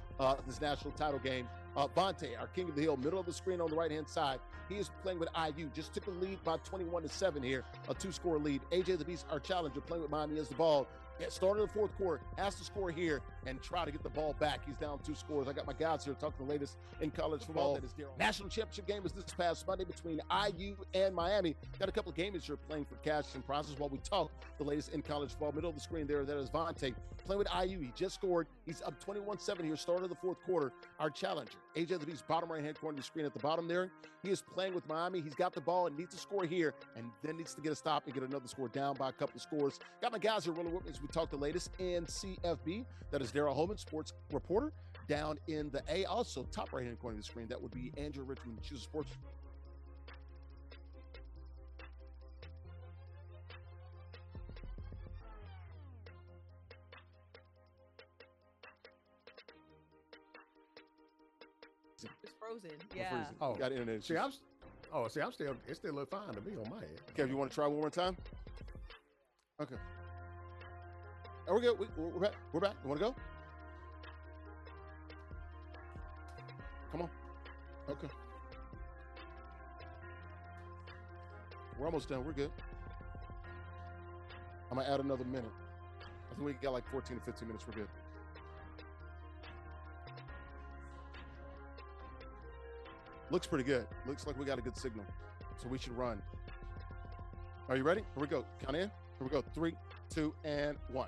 this national title game. ChiefVonte, our King of the Hill, middle of the screen on the right-hand side. He is playing with IU. Just took the lead by 21-7 here, a 2-score lead. AJ the Beast, our challenger, playing with Miami as the ball. Started the fourth quarter, has to score here and try to get the ball back. He's down 2 scores. I got my guys here talking the latest in college football. That is Daryl. National championship game was this past Monday between IU and Miami. Got a couple of gamers here playing for cash and prizes while we talk the latest in college football. Middle of the screen there, that is ChiefVonte playing with IU. He just scored. He's up 21-7 here, started the fourth quarter. Our challenger, AJ the Beast, bottom right-hand corner of the screen at the bottom there. He is playing with Miami. He's got the ball and needs to score here and then needs to get a stop and get another score, down by a couple of scores. Got my guys here rolling with me as we talk the latest in CFB. That is Daryl Holman, sports reporter, down in the A. Also, top right-hand corner of the screen, that would be Andrea Richmond, Choose Sports. It's frozen. Yeah. Oh, got internet. See, I'm still. It still look fine to me on my end. Kev, you want to try one more time? Okay. Oh, we're good. We're back. We're back. You want to go? Come on. Okay. We're almost done. We're good. I'm going to add another minute. I think we got like 14 to 15 minutes. We're good. Looks pretty good. Looks like we got a good signal. So we should run. Are you ready? Here we go. Count in. Here we go. 3, 2, and 1.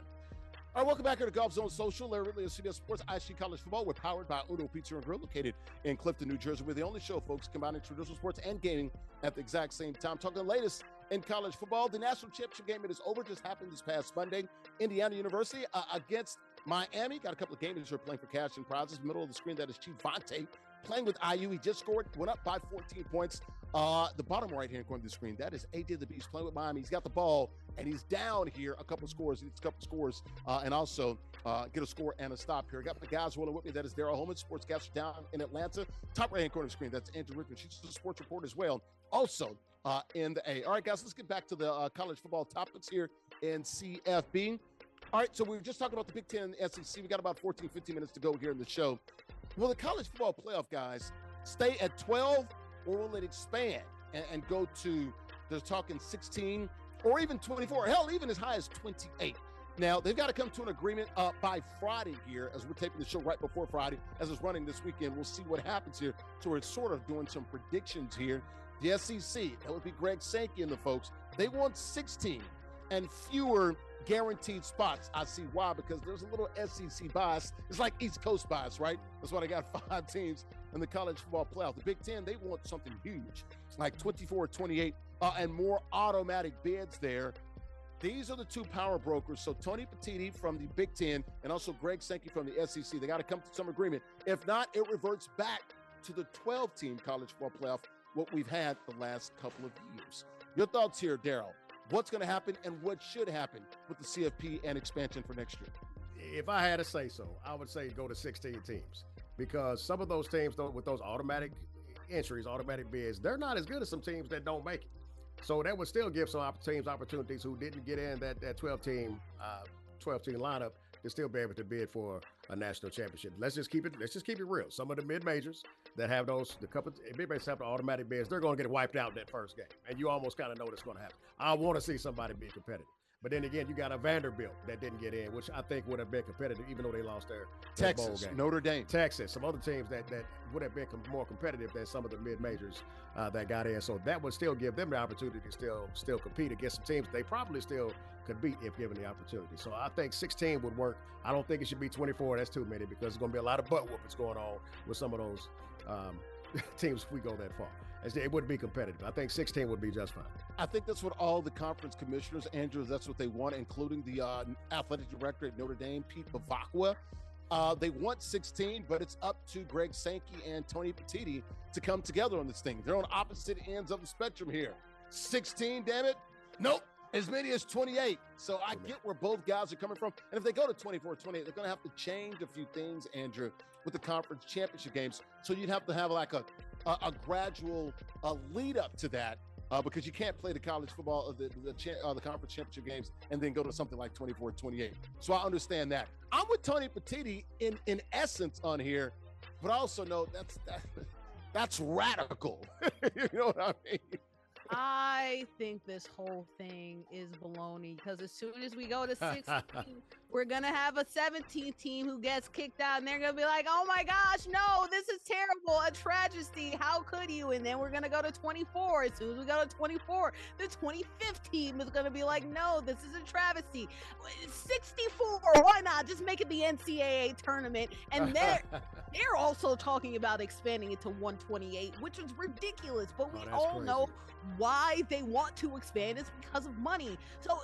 All right, welcome back here to Golf Zone Social. Larry Ridley of CBS Sports, ISG College Football. We're powered by Uno Pizza and Grill, located in Clifton, New Jersey. We're the only show, folks, combining traditional sports and gaming at the exact same time. Talking the latest in college football. The national championship game, it is over. Just happened this past Monday. Indiana University against Miami. Got a couple of games who are playing for cash and prizes. Middle of the screen, that is ChiefVonte playing with IU. He just scored, went up by 14 points. The bottom right-hand corner of the screen, that is AJ the Beast playing with Miami. He's got the ball, and he's down here a couple of scores. He needs a couple of scores, and also get a score and a stop here. I got the guys rolling with me. That is Daryl, Holman, sportscaster down in Atlanta. Top right-hand corner of the screen, that's Andrea Richmond. She's a sports reporter as well, also in the A. All right, guys, let's get back to the college football topics here in CFB. All right, so we were just talking about the Big Ten and SEC. We got about 14, 15 minutes to go here in the show. Will the college football playoff, guys, stay at 12, or will it expand and go to, they're talking 16 or even 24, hell, even as high as 28? Now, they've got to come to an agreement by Friday here, as we're taping the show right before Friday, as it's running this weekend. We'll see what happens here. So we're sort of doing some predictions here. The SEC, that would be Greg Sankey and the folks, they want 16 and fewer guaranteed spots. I see why, because there's a little SEC bias. It's like East Coast bias, right? That's why they got 5 teams in the college football playoff. The Big Ten, they want something huge, like 24, 28, and more automatic bids there. These are the two power brokers. So Tony Petitti from the Big Ten and also Greg Sankey from the SEC. They got to come to some agreement. If not, it reverts back to the 12-team college football playoff, what we've had the last couple of years. Your thoughts here, Daryl? What's going to happen and what should happen with the CFP and expansion for next year? If I had to say so, I would say go to 16 teams, because some of those teams, though, with those automatic entries, automatic bids, they're not as good as some teams that don't make it. So that would still give some teams opportunities who didn't get in that 12-team lineup to still be able to bid for a national championship. Let's just keep it real. Some of the mid-majors that have the couple mid-majors have the automatic bids, they're going to get wiped out in that first game, and you almost kind of know what's going to happen. I want to see somebody be competitive. But then again, you got a Vanderbilt that didn't get in, which I think would have been competitive, even though they lost their bowl game. Notre Dame, Texas, some other teams that would have been more competitive than some of the mid-majors that got in. So that would still give them the opportunity to still compete against some teams they probably still could beat if given the opportunity. So I think 16 would work. I don't think it should be 24. That's too many, because there's going to be a lot of butt whoopings going on with some of those teams if we go that far. It wouldn't be competitive. I think 16 would be just fine. I think that's what all the conference commissioners, Andrew, that's what they want, including the athletic director at Notre Dame, Pete Bavacqua. They want 16, but it's up to Greg Sankey and Tony Petitti to come together on this thing. They're on opposite ends of the spectrum here. 16, damn it. Nope. As many as 28. So I get where both guys are coming from. And if they go to 24, 28, they're going to have to change a few things, Andrew, with the conference championship games. So you'd have to have like a gradual lead up to that, because you can't play the college football, the conference championship games, and then go to something like 24, 28. So I understand that. I'm with Tony Petitti in essence on here, but I also know that's radical. You know what I mean? I think this whole thing is baloney, because as soon as we go to 16, we're going to have a 17th team who gets kicked out, and they're going to be like, oh my gosh, no, this is terrible, a tragedy, how could you? And then we're going to go to 24. As soon as we go to 24, the 25th team is going to be like, no, this is a travesty. 64, why not? Just make it the NCAA tournament. And they're also talking about expanding it to 128, which is ridiculous, but we all know why they want to expand is because of money. So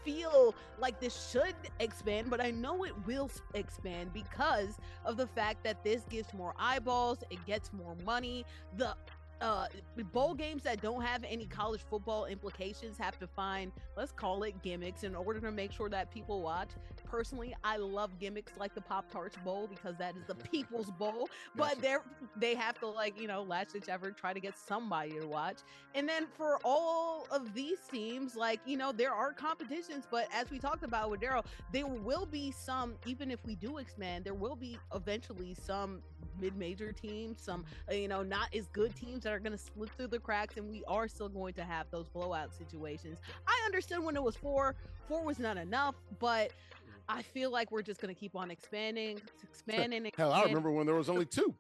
feel like this should expand, but I know it will expand because of the fact that this gives more eyeballs, it gets more money. The bowl games that don't have any college football implications have to find, let's call it, gimmicks in order to make sure that people watch. Personally, I love gimmicks like the Pop-Tarts Bowl because that is the people's bowl, but they have to, like, you know, last ditch effort, try to get somebody to watch. And then for all of these teams, like, you know, there are competitions, but as we talked about with Daryl, there will be some, even if we do expand, there will be eventually some mid-major teams, some, you know, not as good teams that are going to slip through the cracks, and we are still going to have those blowout situations. I understood when it was four was not enough, but I feel like we're just going to keep on expanding. Hell, I remember when there was only 2.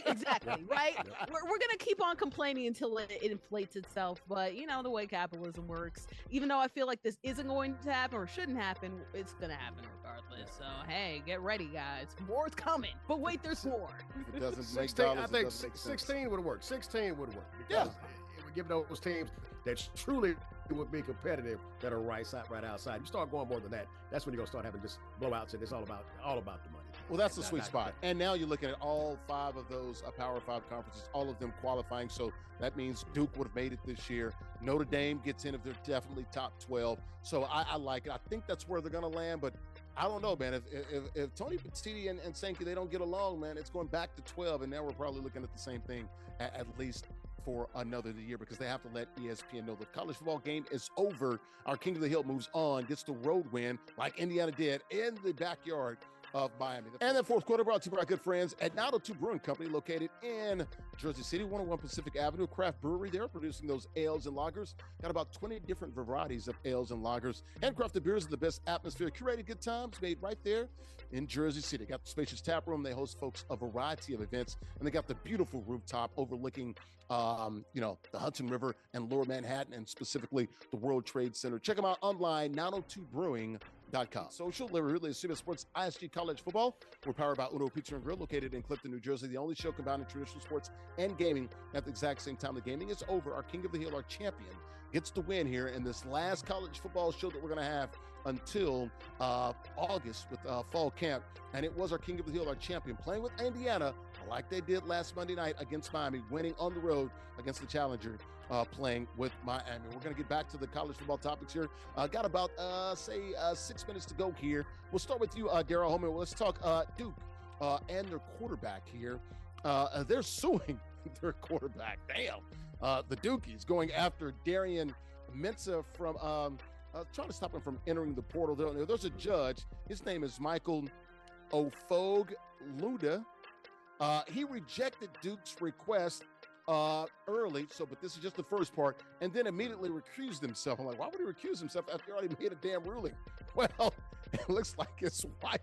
Exactly, right? We're going to keep on complaining until it inflates itself. But, you know, the way capitalism works, even though I feel like this isn't going to happen or shouldn't happen, it's going to happen regardless. So, hey, get ready, guys. More's coming. But wait, there's more. If it doesn't make 16, dollars, I think it doesn't make sense. 16 would work. 16 would work. Because it would give those teams that truly would be competitive that are right outside. You start going more than that, that's when you're gonna start having just blowouts, and it's all about the money. Well, that's the sweet spot. And now you're looking at all 5 of those Power 5 conferences, all of them qualifying. So that means Duke would have made it this year. Notre Dame gets in if they're definitely top 12. So I like it. I think that's where they're gonna land, but I don't know, man. If Tony Petitti and Sankey, they don't get along, man, it's going back to 12, and now we're probably looking at the same thing at least for another year, because they have to let ESPN know the college football game is over. Our King of the Hill moves on, gets the road win like Indiana did in the backyard of Miami. And then fourth quarter brought to you by our good friends at 902 Brewing Company, located in Jersey City, 101 Pacific Avenue, craft brewery. They're producing those ales and lagers. Got about 20 different varieties of ales and lagers. Handcrafted beers are the best atmosphere. Curated good times made right there in Jersey City. Got the spacious tap room. They host folks a variety of events, and they got the beautiful rooftop overlooking you know, the Hudson River and Lower Manhattan, and specifically the World Trade Center. Check them out online, 902brewing.com. Social, Larry Ridley, CBS Sports, ISG College Football. We're powered by Uno Pizza and Grill, located in Clifton, New Jersey. The only show combining traditional sports and gaming at the exact same time. The gaming is over. Our King of the Hill, our champion, gets the win here in this last college football show that we're going to have until August with fall camp. And it was our King of the Hill, our champion, playing with Indiana like they did last Monday night against Miami, winning on the road against the challenger, playing with Miami. We're going to get back to the college football topics here. Got about, 6 minutes to go here. We'll start with you, Daryl Holman. Let's talk Duke and their quarterback here. They're suing their quarterback. Damn. The Dukies going after Darian Mensah from trying to stop him from entering the portal. There's a judge. His name is Michael Ofogluda. He rejected Duke's request early, but this is just the first part, and then immediately recused himself. I'm like, why would he recuse himself after he already made a damn ruling? Well, it looks like his wife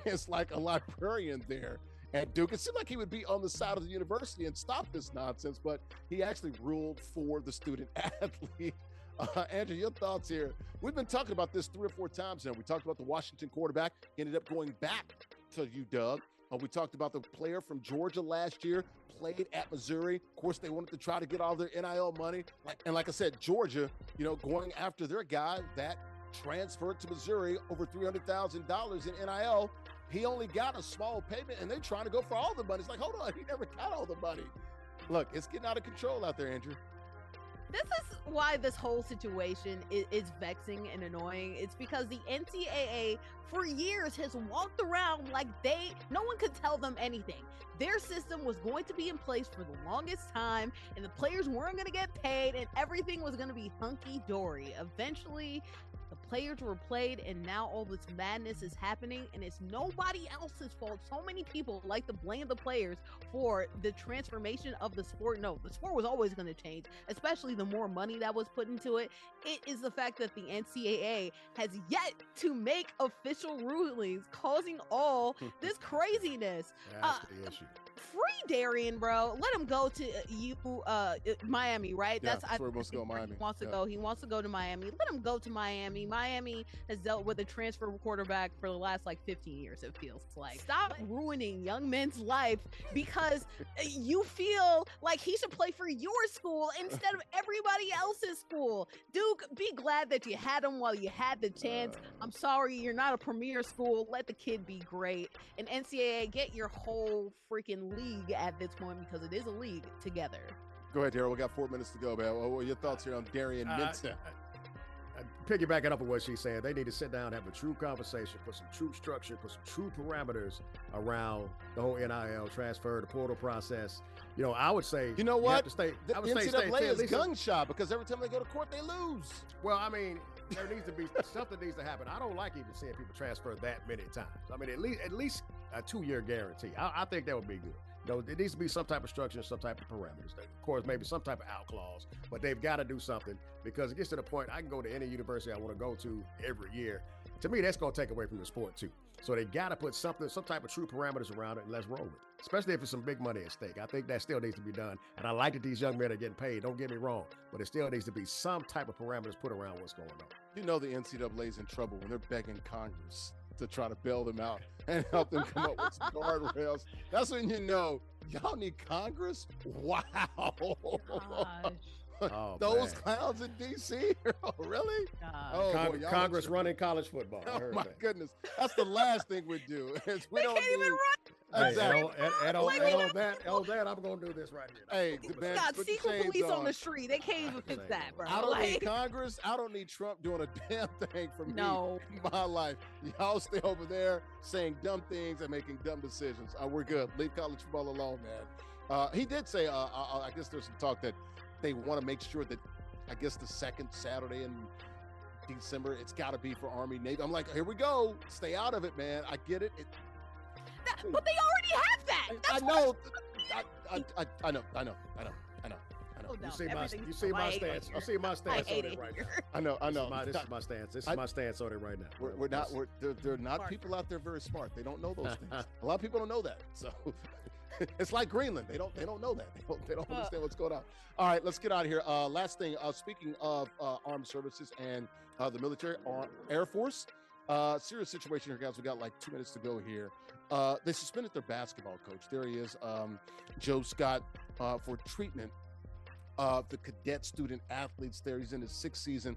is like a librarian there at Duke. It seemed like he would be on the side of the university and stop this nonsense, but he actually ruled for the student athlete. Andrea, your thoughts here? We've been talking about this 3 or 4 times now. We talked about the Washington quarterback. He ended up going back to UW. We talked about the player from Georgia last year, played at Missouri. Of course, they wanted to try to get all their NIL money. Like I said, Georgia, you know, going after their guy that transferred to Missouri, over $300,000 in NIL. He only got a small payment, and they're trying to go for all the money. It's like, hold on, he never got all the money. Look, it's getting out of control out there, Andrew. This is why this whole situation is vexing and annoying. It's because the NCAA for years has walked around like no one could tell them anything. Their system was going to be in place for the longest time, and the players weren't going to get paid, and everything was going to be hunky-dory. Eventually, the players were played, and now all this madness is happening, and it's nobody else's fault. So many people like to blame the players for the transformation of the sport. No, the sport was always going to change, especially the more money that was put into it. It is the fact that the NCAA has yet to make official rulings, causing all this craziness. That's the issue. Free Darian, bro. Let him go to Miami, right? Yeah, that's where he wants to go. Miami. He wants to go to Miami. Let him go to Miami. Miami has dealt with a transfer quarterback for the last like 15 years, it feels like. Stop ruining young men's life because you feel like he should play for your school instead of everybody else's school. Duke, be glad that you had him while you had the chance. I'm sorry, you're not a premier school. Let the kid be great. And NCAA, get your whole freaking league at this point, because it is a league, together. Go ahead, Daryl. We got 4 minutes to go, man. What are your thoughts here on Darian Mensah? Piggybacking up on what she's saying, they need to sit down, have a true conversation, put some true structure, put some true parameters around the whole NIL transfer, the portal process. You know, I would say, you know what? The NCAA is gun shy because every time they go to court, they lose. Well, I mean, there needs to be something needs to happen. I don't like even seeing people transfer that many times. I mean, at least a 2-year guarantee. I think that would be good. You know, there needs to be some type of structure, some type of parameters. Of course, maybe some type of out clause, but they've got to do something, because it gets to the point I can go to any university I want to go to every year. To me, that's going to take away from the sport too. So they got to put some type of true parameters around it, and let's roll with it. Especially if it's some big money at stake. I think that still needs to be done. And I like that these young men are getting paid. Don't get me wrong, but it still needs to be some type of parameters put around what's going on. You know the NCAA is in trouble when they're begging Congress to try to bail them out and help them come up with some guardrails. That's when you know y'all need Congress. Wow. Oh, those clowns in D.C. Oh, really? Oh, Congress running college football. Oh my goodness, that's the last thing we do. Is we don't can't even run. Exactly. And on that, I'm gonna do this right here. Hey, man, got secret police on the street. They can't even fix that, bro. I don't need Congress. I don't need Trump doing a damn thing for me in my life. Y'all stay over there saying dumb things and making dumb decisions. We're good. Leave college football alone, man. He did say, I guess there's some talk that they want to make sure that, I guess, the second Saturday in December, it's got to be for Army, Navy. I'm like, here we go. Stay out of it, man. I get it. But they already have that. I know. I know. Oh, no. You see my stance. You see my stance on it right now. I know. This is my stance. This is my stance on it right now. There are not people out there very smart. They don't know those things. A lot of people don't know that. So it's like Greenland. They don't know that. They don't understand what's going on. All right, let's get out of here. Last thing. Speaking of armed services and the military, Air Force. Serious situation here, guys. We got like 2 minutes to go here. They suspended their basketball coach. There he is, Joe Scott, for treatment of the cadet student athletes there. He's in his 6th season.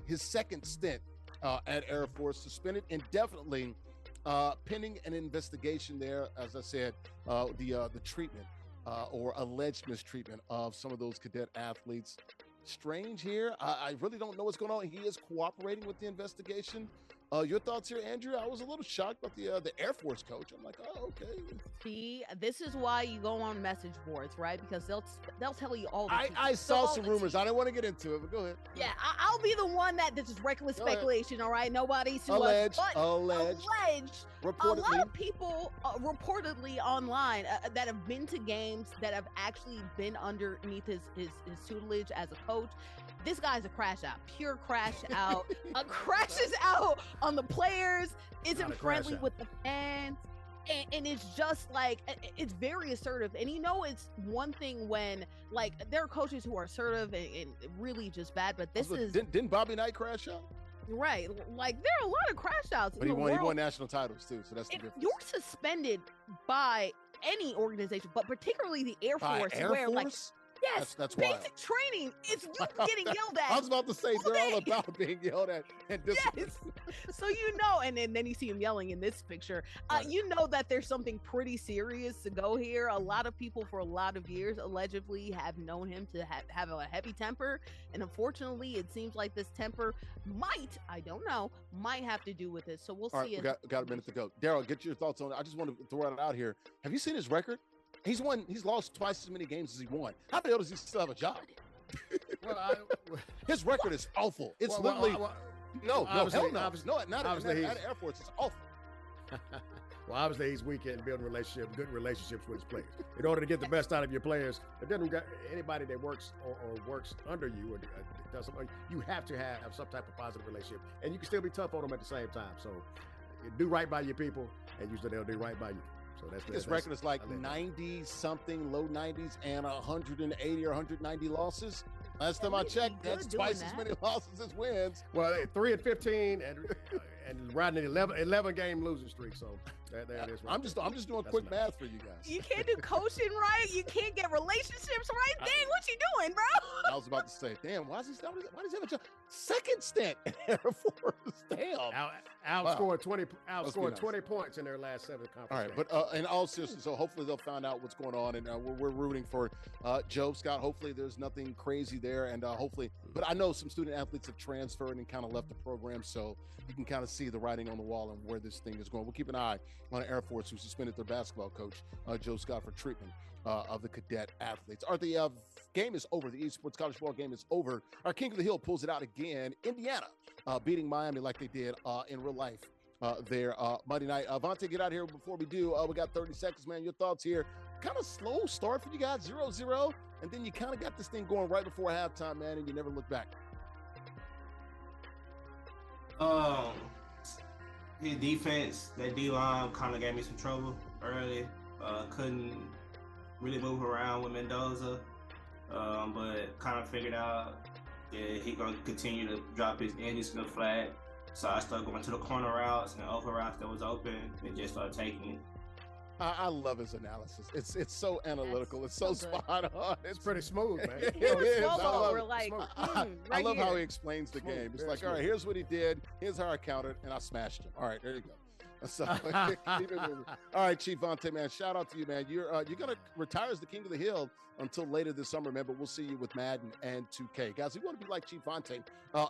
His second stint at Air Force, suspended indefinitely, pending an investigation there. As I said, the treatment or alleged mistreatment of some of those cadet athletes. Strange here. I really don't know what's going on. He is cooperating with the investigation. Your thoughts here, Andrea? I was a little shocked about the Air Force coach. I'm like, oh, okay. See, this is why you go on message boards, right? Because they'll tell you all the I saw some rumors. I didn't want to get into it, but go ahead. Yeah, I'll be the one that this is reckless speculation, all right? Nobody's alleged. Alleged. Reportedly. A lot of people reportedly online that have been to games, that have actually been underneath his tutelage as a coach. This guy's a crash out, pure crash out. Crashes out on the players, isn't friendly with the fans. And it's just like, it's very assertive. And it's one thing when, like, there are coaches who are assertive and really just bad, but this is... Didn't Bobby Knight crash out? Right. Like, there are a lot of crash outs but in the world. He won national titles, too, so that's the difference. You're suspended by any organization, but particularly the Air Force. Like, yes, that's basic wild. training. It's you getting yelled at. I was about to say, they're all about being yelled at and disciplined. Yes. So and then you see him yelling in this picture. Right. You know that there's something pretty serious to go here. A lot of people for a lot of years allegedly have known him to have a heavy temper. And unfortunately, it seems like this temper might have to do with it. So we'll see. Right, we got a minute to go. Daryl, get your thoughts on it. I just want to throw it out here. Have you seen his record? He's lost twice as many games as he won. How the hell does he still have a job? His record is awful. It's literally no, not at Air Force. It's awful. Well, obviously he's weak in building good relationships with his players. In order to get the best out of your players, it doesn't got anybody that works or works under you or does something. You have to have some type of positive relationship, and you can still be tough on them at the same time. So, do right by your people, and usually they'll do right by you. So his record is like 90 something, low 90s, and 180 or 190 losses. Last time I checked, that's twice as many losses as wins. Well, 3-15 and riding an 11 game losing streak. So there it is. I'm just doing quick math for you guys. You can't do coaching right. You can't get relationships right. Dang, what you doing, bro? I was about to say, damn, why does he have a second stint at Air Force? Damn. Outscored 20 points in their last 7 conference All right, games. but in all seriousness, so hopefully they'll find out what's going on, and we're rooting for Joe Scott. Hopefully there's nothing crazy there, and hopefully, but I know some student athletes have transferred and kind of left the program, so you can kind of see the writing on the wall and where this thing is going. We'll keep an eye on Air Force, who suspended their basketball coach, Joe Scott, for treatment of the cadet athletes. The game is over. The eSports College Football game is over. Our King of the Hill pulls it out again. Indiana beating Miami like they did in real life there Monday night. Vonte, get out here before we do. We got 30 seconds, man. Your thoughts here. Kind of slow start for you guys, 0-0, and then you kind of got this thing going right before halftime, man, and you never look back. His defense, that D-line kind of gave me some trouble early. Couldn't really move around with Mendoza, but kind of figured out that he gonna continue to drop his edges in the flat. So I started going to the corner routes and over routes that was open and just started taking it. I love his analysis. It's so analytical. It's so spot on. It's pretty smooth, man. We're like, I love how he explains the game. It's like, all right, here's what he did. Here's how I counted, and I smashed him. All right, there you go. So, keep it moving. All right, ChiefVonte, man, shout out to you, man. You're gonna retire as the King of the Hill until later this summer, man. But we'll see you with Madden and 2K, guys. We want to be like ChiefVonte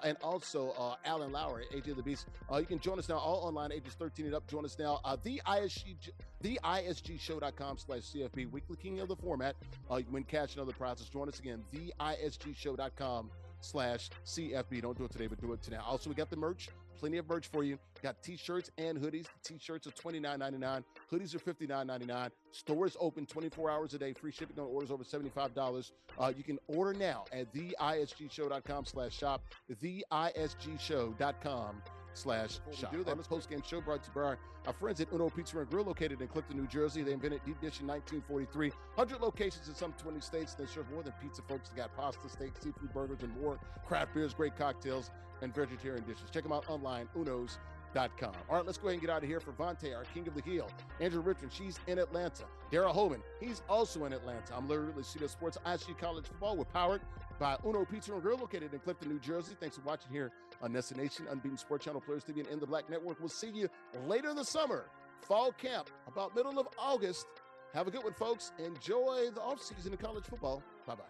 and also Alan Lowry, AJ the Beast. You can join us now all online, ages 13 and up. Join us now. The ISGshow.com/CFB, weekly King of the format. You can win cash and other prizes. Join us again. The ISGshow.com/CFB. Don't do it today, but do it today. Also, we got the merch. Plenty of merch for you. Got T-shirts and hoodies. The T-shirts are $29.99. Hoodies are $59.99. Stores open 24 hours a day. Free shipping on orders over $75. You can order now at theisgshow.com/shop. Theisgshow.com/shop. We do that post-game show brought to you by our friends at Uno Pizza and Grill, located in Clifton, New Jersey. They invented deep dish in 1943. 100 locations in some 20 states. They serve more than pizza, folks. They got pasta, steak, seafood, burgers, and more. Craft beers, great cocktails, and vegetarian dishes. Check them out online, unos.com. All right, let's go ahead and get out of here. For Vonte, our King of the Hill. Andrea, Richmond, she's in Atlanta. Daryl, Holman, he's also in Atlanta. I'm Larry Ridley, CBS Sports, ISG College Football. We're powered by Uno Pizza and Grill, located in Clifton, New Jersey. Thanks for watching here on NESN Nation, Unbeaten Sports Channel, Players TV, and In the Black Network. We'll see you later in the summer. Fall camp, about middle of August. Have a good one, folks. Enjoy the offseason in college football. Bye-bye.